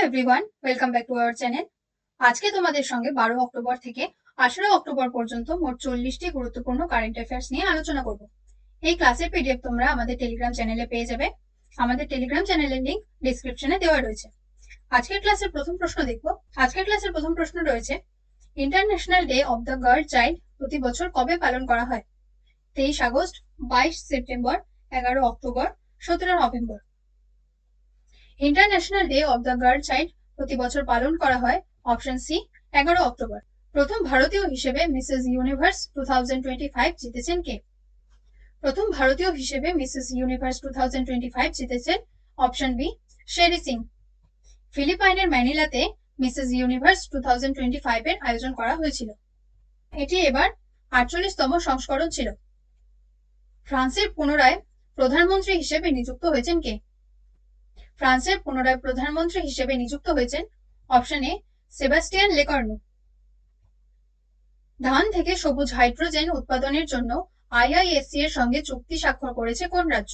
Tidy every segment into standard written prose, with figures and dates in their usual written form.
Everyone, welcome back to our channel. আজকে তোমাদের সঙ্গে 12 অক্টোবর থেকে 18 অক্টোবর পর্যন্ত মোট 40টি গুরুত্বপূর্ণ কারেন্ট অ্যাফেয়ার্স নিয়ে আলোচনা করব। এই ক্লাসের পিডিএফ তোমরা আমাদের টেলিগ্রাম চ্যানেলে পেয়ে যাবে। আমাদের টেলিগ্রাম চ্যানেলের লিংক ডেসক্রিপশনে দেওয়া রয়েছে। আজকের ক্লাসের প্রথম প্রশ্ন রয়েছে, international day of the girl child প্রতি বছর কবে পালন করা হয়? 23 August, 22 September, 11 October, 17 November. International day of the girl child প্রতি বছর পালন করা হয় অপশন সি 11 অক্টোবর। প্রথম ভারতীয় হিসেবে মিসেস ইউনিভার্স 2025 জিতেছেন কে? প্রথম ভারতীয় হিসেবে মিসেস ইউনিভার্স 2025 জিতেছেন অপশন বি শেরি সিং। ফিলিপাইনের ম্যানিলাতে মিসেস ইউনিভার্স 2025 এর আয়োজন করা হয়েছিল। এটি এবার 48তম সংস্করণ ছিল। ফ্রান্সের পুনরায় প্রধানমন্ত্রী হিসেবে নিযুক্ত হয়েছেন কে? ফ্রান্সের পুনরায় প্রধানমন্ত্রী হিসেবে নিযুক্ত হয়েছেন অপশন এ সেবাস্টিয়ান লেকর্নু। ধান থেকে সবুজ হাইড্রোজেন উৎপাদনের জন্য আইআইএসসি এর সঙ্গে চুক্তি স্বাক্ষর করেছে কোন রাজ্য?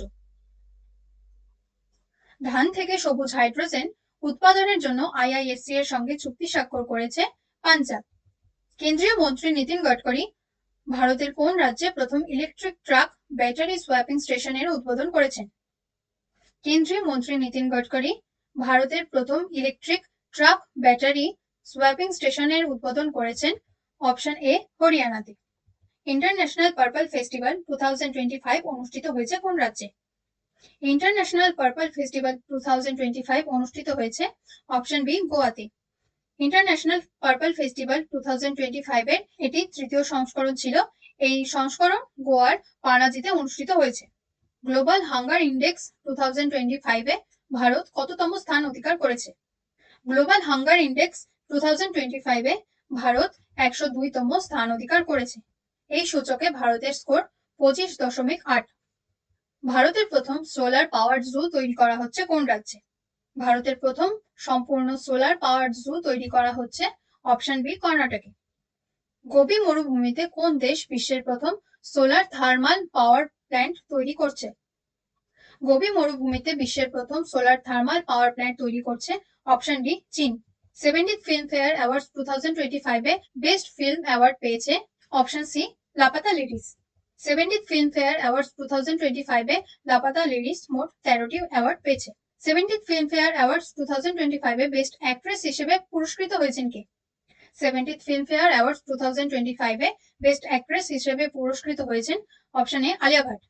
ধান থেকে সবুজ হাইড্রোজেন উৎপাদনের জন্য আইআইএসসি এর সঙ্গে চুক্তি স্বাক্ষর করেছে পাঞ্জাব। কেন্দ্রীয় মন্ত্রী নীতিন গডকরি ভারতের কোন রাজ্যে প্রথম ইলেকট্রিক ট্রাক ব্যাটারি সোয়াপিং স্টেশনের উদ্বোধন করেছেন? কেন্দ্রীয় মন্ত্রী নীতিন গডকরি ভারতের প্রথম ইলেকট্রিক ট্রাক ব্যাটারি সোয়াপিং স্টেশনের উদ্বোধন করেছেন অপশন এ হরিয়ানাতে। ইন্টারন্যাশনাল পার্পল ফেস্টিভ্যাল 2025 অনুষ্ঠিত হয়েছে কোন রাজ্যে? ইন্টারন্যাশনাল পার্পল ফেস্টিভ্যাল 2025 অনুষ্ঠিত হয়েছে অপশন বি গোয়াতে। ইন্টারন্যাশনাল পার্পল ফেস্টিভ্যাল 2025 এর এটি তৃতীয় সংস্করণ ছিল। এই সংস্করণ গোয়ার পানাজিতে অনুষ্ঠিত হয়েছে। গ্লোবাল হাঙ্গার ইন্ডেক্স 2025 এ ভারত কততম স্থান অধিকার করেছে? গ্লোবাল হাঙ্গার ইন্ডেক্স 2025 এ ভারত 102তম স্থান অধিকার করেছে। এই সূচকে ভারতের স্কোর 25.8। ভারতের প্রথম সোলার পাওয়ার জু তৈরি করা হচ্ছে কোন রাজ্যে? ভারতের প্রথম সম্পূর্ণ সোলার পাওয়ার জু তৈরি করা হচ্ছে অপশন বি কর্ণাটকে। গোবি মরুভূমিতে কোন দেশ বিশ্বের প্রথম সোলার থার্মাল পাওয়ার প্ল্যান্ট তৈরি করছে? গোবি মরুভূমিতে বিশ্বের প্রথম সোলার থার্মাল পাওয়ার প্ল্যান্ট তৈরি করছে অপশন ডি চীন। 70th ফিল্মফেয়ার অ্যাওয়ার্ডস 2025 এ বেস্ট ফিল্ম অ্যাওয়ার্ড পেয়েছে option C Laapataa Ladies. 70th Filmfare awards 2025 এ লাপাতা লিরিস মোট 13টি অ্যাওয়ার্ড পেয়েছে। 70th ফিল্মফেয়ার অ্যাওয়ার্ডস 2025 এ বেস্ট অ্যাক্ট্রেস হিসেবে পুরস্কৃত হয়েছেন কে? 70th ফিল্মফেয়ার অ্যাওয়ার্ডস 2025 এ বেস্ট অ্যাক্ট্রেস হিসেবে পুরস্কৃত হয়েছেন option A Alia Bhatt.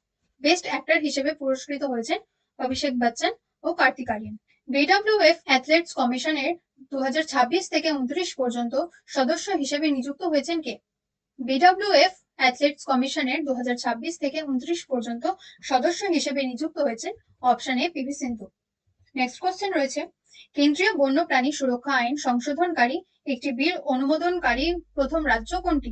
Best actor হিসেবে পুরস্কৃত হয়েছেন অভিষেক বচ্চন ও কার্তিক আরিয়ান। বিডব্লিউএফ অ্যাথলেটস কমিশনের 2026 থেকে 29 পর্যন্ত সদস্য হিসেবে নিযুক্ত হয়েছেন কে? বিডব্লিউএফ অ্যাথলেটস কমিশনের 2026 থেকে 29 পর্যন্ত সদস্য হিসেবে নিযুক্ত হয়েছেন অপশন এ পিভি সিন্ধু। নেক্সট কোশ্চেন রয়েছে, কেন্দ্রীয় বন্যপ্রাণী সুরক্ষা আইন সংশোধনকারী একটি বিল অনুমোদনকারী প্রথম রাজ্য কোনটি?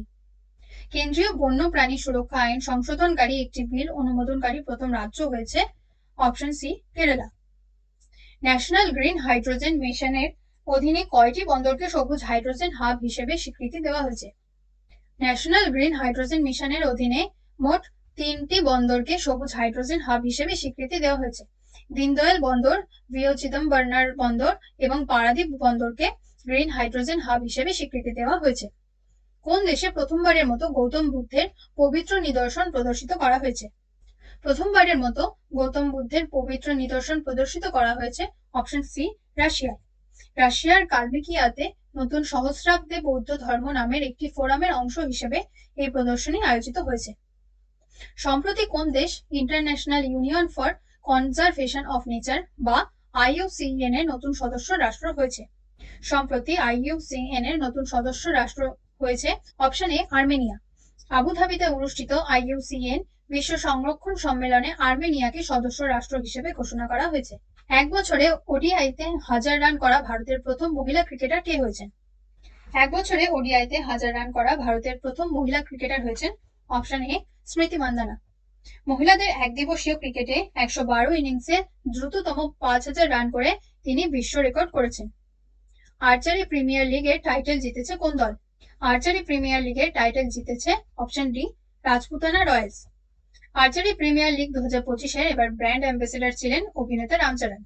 কেন্দ্রীয় বন্যপ্রাণী সুরক্ষা আইন সংশোধনকারী একটি বিল অনুমোদনকারী প্রথম রাজ্য হয়েছে option C Kerala. National green hydrogen মিশনের অধীনে কয়টি বন্দরকে সবুজ হাইড্রোজেন হাব হিসেবে স্বীকৃতি দেওয়া হয়েছে? ন্যাশনাল গ্রিন হাইড্রোজেন মিশনের অধীনে মোট 3টি বন্দরকে সবুজ হাইড্রোজেন হাব হিসেবে স্বীকৃতি দেওয়া হয়েছে। দীনদয়াল বন্দর, ভিও চিদম্বরনার বন্দর এবং পারাদীপ বন্দরকে গ্রিন হাইড্রোজেন হাব হিসেবে স্বীকৃতি দেওয়া হয়েছে। কোন দেশে প্রথমবারের মতো গৌতম বুদ্ধের পবিত্র নিদর্শন প্রদর্শিত করা হয়েছে? প্রথমবারের মতো গৌতম বুদ্ধের পবিত্র নিদর্শন প্রদর্শিত করা হয়েছে অপশন সি রাশিয়ায়। রাশিয়ার কালবিকিয়াতে নতুন সহস্রাব্দে বৌদ্ধ ধর্ম নামের একটি ফোরামের অংশ হিসেবে এই প্রদর্শনী আয়োজিত হয়েছে। সম্প্রতি কোন দেশ international union for conservation of nature বা IUCN এর নতুন সদস্য রাষ্ট্র হয়েছে? সম্প্রতি IUCN এর নতুন সদস্য রাষ্ট্র হয়েছে অপশন এ আর্মেনিয়া। আবুধাবিতে অনুষ্ঠিত IUCN বিশ্ব সংরক্ষণ সম্মেলনে আর্মেনিয়াকে সদস্য রাষ্ট্র হিসেবে ঘোষণা করা হয়েছে। এক বছরে ওডিআইতে 1000 রান করা ভারতের প্রথম মহিলা ক্রিকেটার কে হয়েছেন? এক বছরে ওডিআইতে 1000 রান করা ভারতের প্রথম মহিলা ক্রিকেটার হয়েছেন অপশন এ স্মৃতি মান্দানা। মহিলাদের একদিবসীয় ক্রিকেটে 112 ইনিংসে দ্রুততম 5000 রান করে তিনি বিশ্ব রেকর্ড করেছেন। আর্চারি প্রিমিয়ার লিগের টাইটেল জিতেছে কোন দল? আর্চারি প্রিমিয়ার লিগের টাইটেল জিতেছে option D Rajputana Royals. Archery premier league 2025 এর এবার ব্র্যান্ড অ্যাম্বাসেডর ছিলেন অভিনেতা রামচরণ।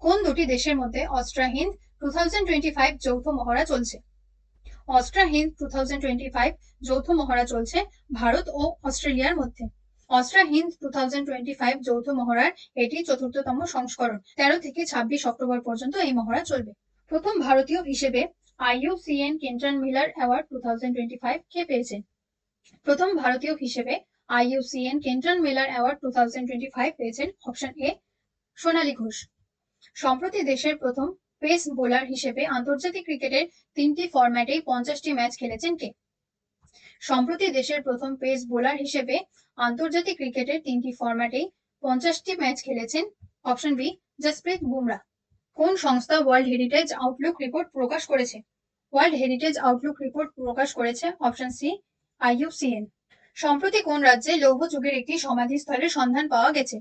কোন দুটি দেশের মধ্যে অস্ট্রিয়া হিন্দ 2025 যৌথ মহড়া চলছে? অস্ট্রিয়া হিন্দ 2025 যৌথ মহড়া চলছে ভারত ও অস্ট্রেলিয়ার মধ্যে। অস্ট্রিয়া হিন্দ 2025 যৌথ মহড়ার এটি চতুর্থতম সংস্করণ। 13 থেকে 26 অক্টোবর পর্যন্ত এই মহড়া চলবে। প্রথম ভারতীয় হিসেবে IUCN কেন্টন মিলার অ্যাওয়ার্ড 2025 কে পেয়েছেন? প্রথম ভারতীয় হিসেবে IUCN কেন্টন মিলার অ্যাওয়ার্ড 2025 পেয়েছেন অপশন এ সোনালী ঘোষ। সম্প্রতি দেশের প্রথম পেস বোলার হিসেবে আন্তর্জাতিক ক্রিকেটের 3টি ফরম্যাটেই 50টি ম্যাচ খেলেছেন কে? সম্প্রতি দেশের প্রথম পেস বোলার হিসেবে আন্তর্জাতিক ক্রিকেটের 3টি ফরম্যাটেই 50টি ম্যাচ খেলেছেন অপশন বি জসপ্রীত বুমরা। কোন সংস্থা ওয়ার্ল্ড হেরিটেজ আউটলুক রিপোর্ট প্রকাশ করেছে? ওয়ার্ল্ড হেরিটেজ আউটলুক রিপোর্ট প্রকাশ করেছে অপশন সি IUCN। সম্প্রতি কোন রাজ্যে লৌহ যুগের একটি সমাধিস্থলের সন্ধান পাওয়া গেছে?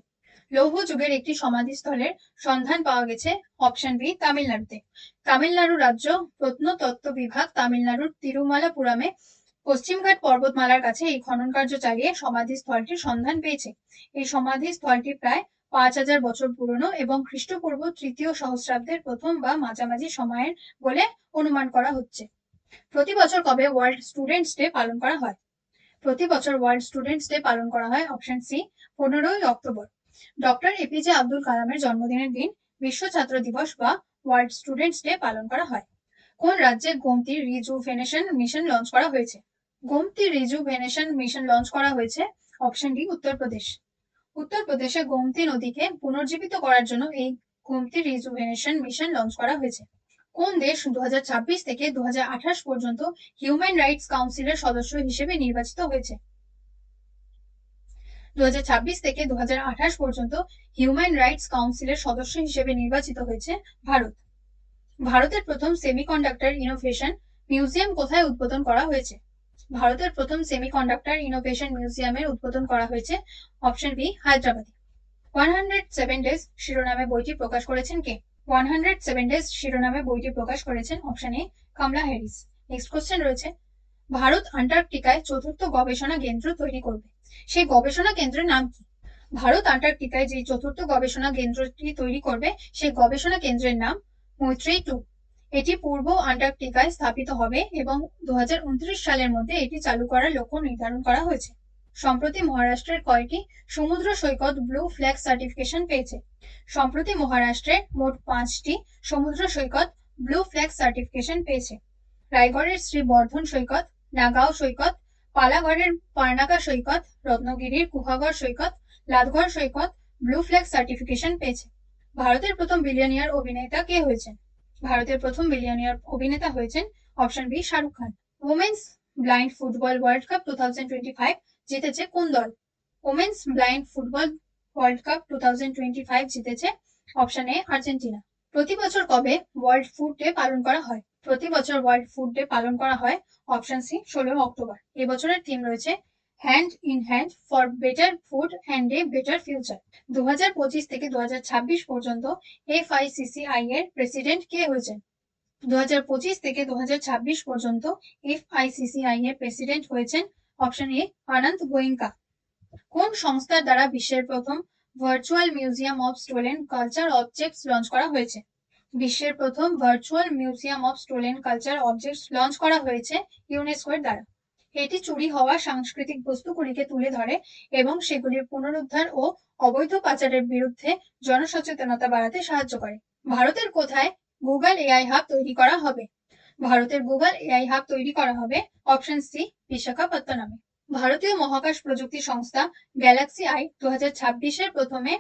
লৌহ যুগের একটি সমাধিস্থলের সন্ধান পাওয়া গেছে অপশন বি তামিলনাড়ুতে। তামিলনাড়ু রাজ্য প্রত্নতত্ত্ব বিভাগ তামিলনাড়ুর তিরুমালাপুরামে পশ্চিমঘাট পর্বতমালার কাছে এই খনন কার্য চালিয়ে সমাধিস্থলটির সন্ধান পেয়েছে। এই সমাধিস্থলটি প্রায় 5000 বছর পুরনো এবং খ্রিস্টপূর্ব 3য় সহস্রাব্দের প্রথম বা মাঝামাঝি সময়ের বলে অনুমান করা হচ্ছে। প্রতি বছর কবে ওয়ার্ল্ড স্টুডেন্টস ডে পালন করা হয়? প্রতি বছর ওয়ার্ল্ড স্টুডেন্টস ডে পালন করা হয় অপশন সি 15ই অক্টোবর। ডক্টর এপিজে আব্দুল কালামের জন্মদিনের দিন বিশ্ব ছাত্র দিবস বা ওয়ার্ল্ড স্টুডেন্টস ডে পালন করা হয়। কোন রাজ্যে গোমতী রিজুভেনেশন মিশন লঞ্চ করা হয়েছে? গোমতী রিজুভেনেশন মিশন লঞ্চ করা হয়েছে অপশন ডি উত্তরপ্রদেশ। উত্তরপ্রদেশে গোমতী নদীকে পুনর্জীবিত করার জন্য এই গোমতী রিজুভেনেশন মিশন লঞ্চ করা হয়েছে। কোন দেশ 2026 থেকে 2028 পর্যন্ত হিউম্যান রাইটস কাউন্সিলের সদস্য হিসেবে নির্বাচিত হয়েছে? 2026 থেকে 2028 পর্যন্ত হিউম্যান রাইটস কাউন্সিলের সদস্য হিসেবে নির্বাচিত হয়েছে ভারত। ভারতের প্রথম সেমিকন্ডাক্টর ইনোভেশন মিউজিয়াম কোথায় উদ্বোধন করা হয়েছে? ভারতের প্রথম সেমিকন্ডাক্টর ইনোভেশন মিউজিয়ামের উদ্বোধন করা হয়েছে অপশন বি হায়দ্রাবাদে। 107 ডেজ শিরোনামে বইটি প্রকাশ করেছেন কে? 107 ডেজ শিরোনামে বইটি প্রকাশ করেছেন অপশন এ কমলা হ্যারিস। নেক্সট কোশ্চেন রয়েছে, ভারত আন্টার্কটিকায় চতুর্থ গবেষণা কেন্দ্র তৈরি করবে, সেই গবেষণা কেন্দ্রের নাম কি? ভারত আন্টার্কটিকায় যে চতুর্থ গবেষণা কেন্দ্রটি তৈরি করবে সেই গবেষণা কেন্দ্রের নাম মৈত্রেয়ী 2। এটি পূর্ব আন্টার্কটিকায় স্থাপিত হবে এবং 2029 সালের মধ্যে এটি চালু করার লক্ষ্য নির্ধারণ করা হয়েছে। সম্প্রতি মহারাষ্ট্রের কয়টি সমুদ্র সৈকত ব্লু ফ্ল্যাগ সার্টিফিকেশন পেয়েছে? সম্প্রতি মহারাষ্ট্রের মোট 5টি সমুদ্র সৈকত ব্লু ফ্ল্যাগ সার্টিফিকেশন পেয়েছে। রায়গড়ের শ্রী বর্ধন সৈকত, নাগাঁও সৈকত, পালাগড়ের পারনাকা সৈকত, রত্নগিরির কুহাগড় সৈকত, লাদগড় সৈকত ব্লু ফ্ল্যাগ সার্টিফিকেশন পেয়েছে। ভারতের প্রথম বিলিয়নিয়ার অভিনেতা কে হয়েছেন? ভারতের প্রথম বিলিয়নিয়ার অভিনেতা হয়েছেন option B Shahrukh Khan. Women's blind football world cup 2025 জিতেছে কোন দল? Women's blind football world cup 2025 জিতেছে অপশন এ আর্জেন্টিনা। প্রতি বছর কবে ওয়ার্ল্ড ফুড ডে পালন করা হয়? প্রতি বছর ওয়ার্ল্ড ফুড ডে পালন করা হয় অপশন সি 16 অক্টোবর। এবছরের থিম রয়েছে hand in hand for better food and a better future. 2025 থেকে 2026 পর্যন্ত FICCI এর প্রেসিডেন্ট কে হয়েছেন? 2025 থেকে 2026 পর্যন্ত FICCI এর প্রেসিডেন্ট হয়েছেন অপশন এ আনন্দ গোয়েঙ্কা। কোন সংস্থার দ্বারা বিশ্বের প্রথম virtual museum of stolen culture objects launch করা হয়েছে? বিশ্বের প্রথম virtual museum of stolen culture objects launch করা হয়েছে ইউনেস্কোর দ্বারা। এটি চুরি হওয়া সাংস্কৃতিক বস্তুগুলিকে তুলে ধরে এবং সেগুলির পুনরুদ্ধার ও অবৈধ পাচারের বিরুদ্ধে জনসচেতনতা বাড়াতে সাহায্য করে। ভারতের কোথায় গুগল AI হাব তৈরি করা হবে? ভারতের গুগল AI হাব তৈরি করা হবে অপশন সি বিশাখাপত্তনমে। ভারতীয় মহাকাশ প্রযুক্তি সংস্থা গ্যালাক্সি আই 2026 প্রথমে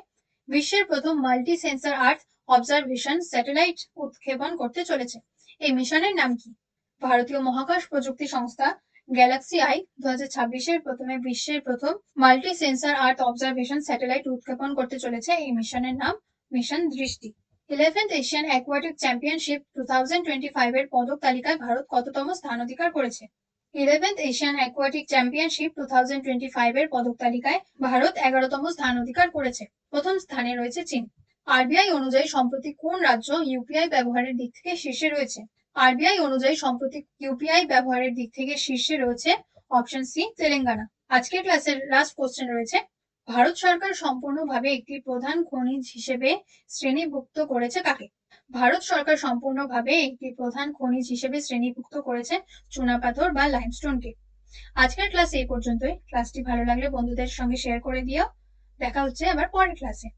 বিশ্বের প্রথম multi sensor earth observation satellite উৎক্ষেপণ করতে চলেছে। এই মিশনের নাম কি? ভারতীয় মহাকাশ প্রযুক্তি সংস্থা গ্যালাক্সি আই 2026 প্রথমে বিশ্বের প্রথম multi sensor earth observation satellite উৎক্ষেপণ করতে চলেছে। এই মিশনের নাম মিশন দৃষ্টি। 11th এশিয়ান অ্যাকোয়াটিক চ্যাম্পিয়নশিপ 2025 এর পদক তালিকায় ভারত কততম স্থান অধিকার করেছে? 11th এশিয়ান অ্যাকোয়াটিক চ্যাম্পিয়নশিপ 2025 এর পদক তালিকায় ভারত 11তম স্থান অধিকার করেছে। প্রথম স্থানে রয়েছে চীন। আরবিআই অনুযায়ী সম্প্রতি কোন রাজ্য ইউপিআই ব্যবহারের দিক থেকে শীর্ষে রয়েছে? আরবিআই অনুযায়ী সম্প্রতি ইউপিআই ব্যবহারের দিক থেকে শীর্ষে রয়েছে অপশন সি তেলেঙ্গানা। আজকের ক্লাসের লাস্ট কোশ্চেন রয়েছে, ভারত সরকার সম্পূর্ণভাবে একটি প্রধান খনিজ হিসেবে শ্রেণীভুক্ত করেছে কাকে? ভারত সরকার সম্পূর্ণভাবে একটি প্রধান খনিজ হিসেবে শ্রেণীভুক্ত করেছে চুনাপাথর বা লাইমস্টোনকে। আজকের ক্লাস এই পর্যন্তই। ক্লাসটি ভালো লাগলে বন্ধুদের সঙ্গে শেয়ার করে দিও। দেখা হচ্ছে আবার পরের ক্লাসে।